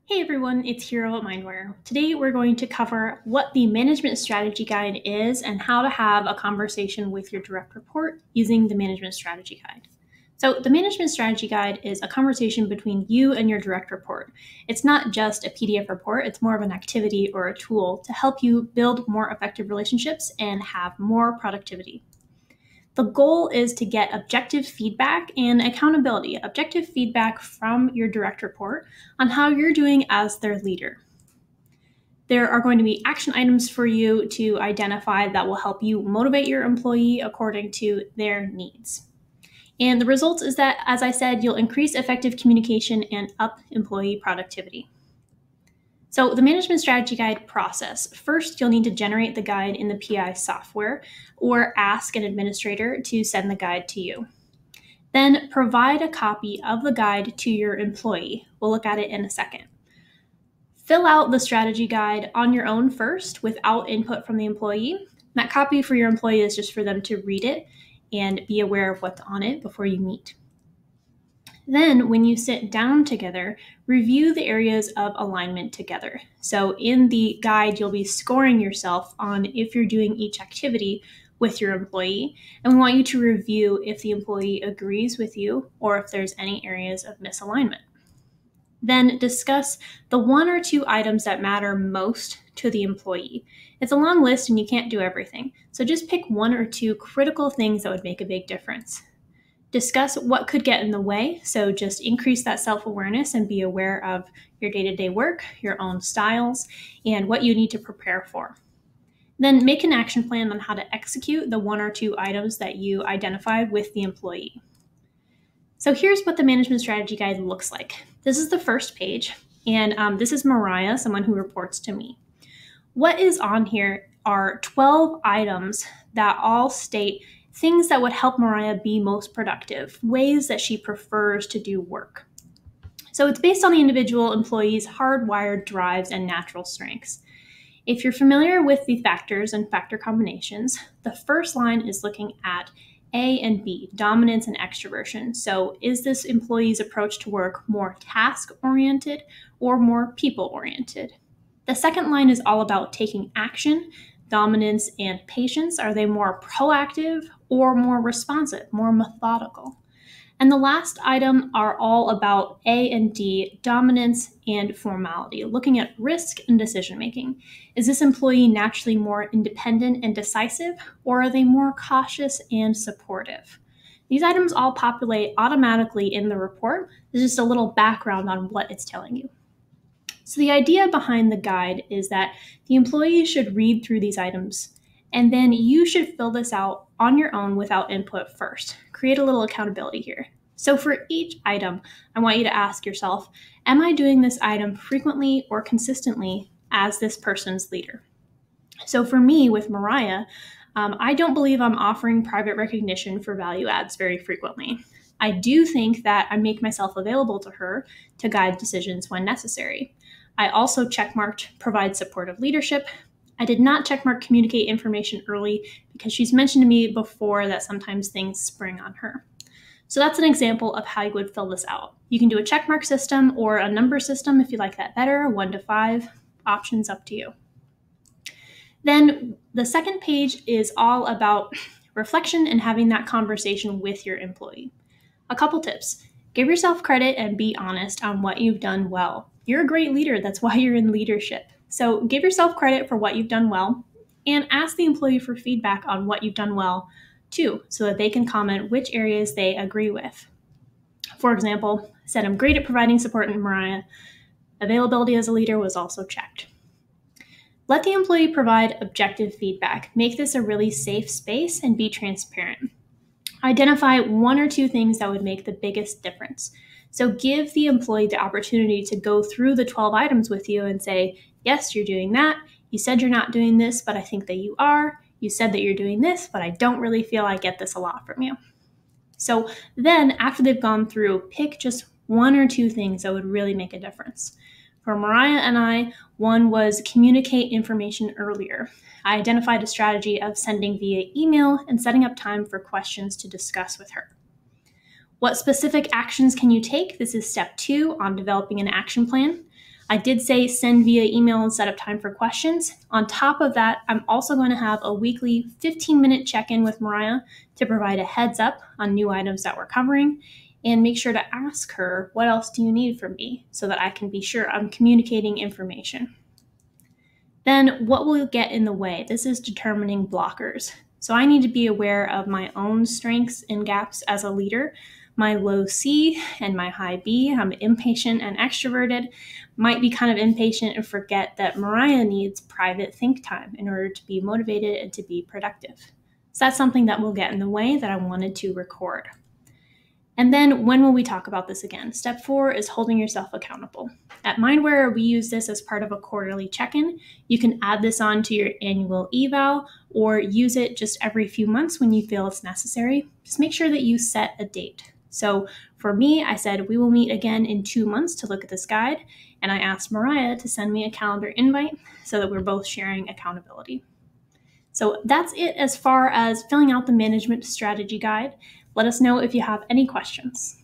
Hey everyone, it's Hero at Mindware. Today we're going to cover what the Management Strategy Guide is and how to have a conversation with your direct report using the Management Strategy Guide. So the Management Strategy Guide is a conversation between you and your direct report. It's not just a PDF report, it's more of an activity or a tool to help you build more effective relationships and have more productivity. The goal is to get objective feedback and accountability, objective feedback from your direct report on how you're doing as their leader. There are going to be action items for you to identify that will help you motivate your employee according to their needs. And the result is that, as I said, you'll increase effective communication and up employee productivity. So the Management Strategy Guide process. First, you'll need to generate the guide in the PI software or ask an administrator to send the guide to you. Then provide a copy of the guide to your employee. We'll look at it in a second. Fill out the strategy guide on your own first without input from the employee. That copy for your employee is just for them to read it and be aware of what's on it before you meet. Then, when you sit down together, review the areas of alignment together. So in the guide, you'll be scoring yourself on if you're doing each activity with your employee, and we want you to review if the employee agrees with you or if there's any areas of misalignment. Then discuss the one or two items that matter most to the employee. It's a long list and you can't do everything, so just pick one or two critical things that would make a big difference. Discuss what could get in the way, so just increase that self-awareness and be aware of your day-to-day work, your own styles, and what you need to prepare for. Then make an action plan on how to execute the one or two items that you identify with the employee. So here's what the Management Strategy Guide looks like. This is the first page, and this is Mariah, someone who reports to me. What is on here are 12 items that all state things that would help Mariah be most productive, ways that she prefers to do work. So it's based on the individual employee's hardwired drives and natural strengths. If you're familiar with the factors and factor combinations, the first line is looking at A and B, dominance and extroversion. So is this employee's approach to work more task-oriented or more people-oriented? The second line is all about taking action, dominance, and patience. Are they more proactive or more responsive, more methodical? And the last item are all about A and D, dominance and formality, looking at risk and decision making. Is this employee naturally more independent and decisive, or are they more cautious and supportive? These items all populate automatically in the report. There's just a little background on what it's telling you. So the idea behind the guide is that the employee should read through these items, and then you should fill this out on your own without input first. Create a little accountability here. So for each item, I want you to ask yourself, am I doing this item frequently or consistently as this person's leader? So for me, with Mariah, I don't believe I'm offering private recognition for value adds very frequently. I do think that I make myself available to her to guide decisions when necessary. I also checkmarked provide supportive leadership. I did not checkmark communicate information early because she's mentioned to me before that sometimes things spring on her. So that's an example of how you would fill this out. You can do a checkmark system or a number system if you like that better, 1 to 5, options up to you. Then the second page is all about reflection and having that conversation with your employee. A couple tips. Give yourself credit and be honest on what you've done well. You're a great leader. That's why you're in leadership. So give yourself credit for what you've done well and ask the employee for feedback on what you've done well too, so that they can comment which areas they agree with. For example, said I'm great at providing support in Mariah. Availability as a leader was also checked. Let the employee provide objective feedback. Make this a really safe space and be transparent. Identify one or two things that would make the biggest difference. So give the employee the opportunity to go through the 12 items with you and say, yes, you're doing that. You said you're not doing this, but I think that you are. You said that you're doing this, but I don't really feel I get this a lot from you. So then after they've gone through, pick just one or two things that would really make a difference. For Mariah and I, one was communicate information earlier. I identified a strategy of sending via email and setting up time for questions to discuss with her. What specific actions can you take? This is step 2 on developing an action plan. I did say send via email and set up time for questions. On top of that, I'm also going to have a weekly 15-minute check-in with Mariah to provide a heads up on new items that we're covering and make sure to ask her, what else do you need from me, so that I can be sure I'm communicating information. Then what will get in the way? This is determining blockers. So I need to be aware of my own strengths and gaps as a leader, my low C and my high B. I'm impatient and extroverted, might be kind of impatient and forget that Mariah needs private think time in order to be motivated and to be productive. So that's something that will get in the way that I wanted to record. And then when will we talk about this again? Step 4 is holding yourself accountable. At Mindware, we use this as part of a quarterly check-in. You can add this on to your annual eval or use it just every few months when you feel it's necessary. Just make sure that you set a date. So for me, I said we will meet again in 2 months to look at this guide, and I asked Mariah to send me a calendar invite so that we're both sharing accountability. So that's it as far as filling out the management strategy guide. Let us know if you have any questions.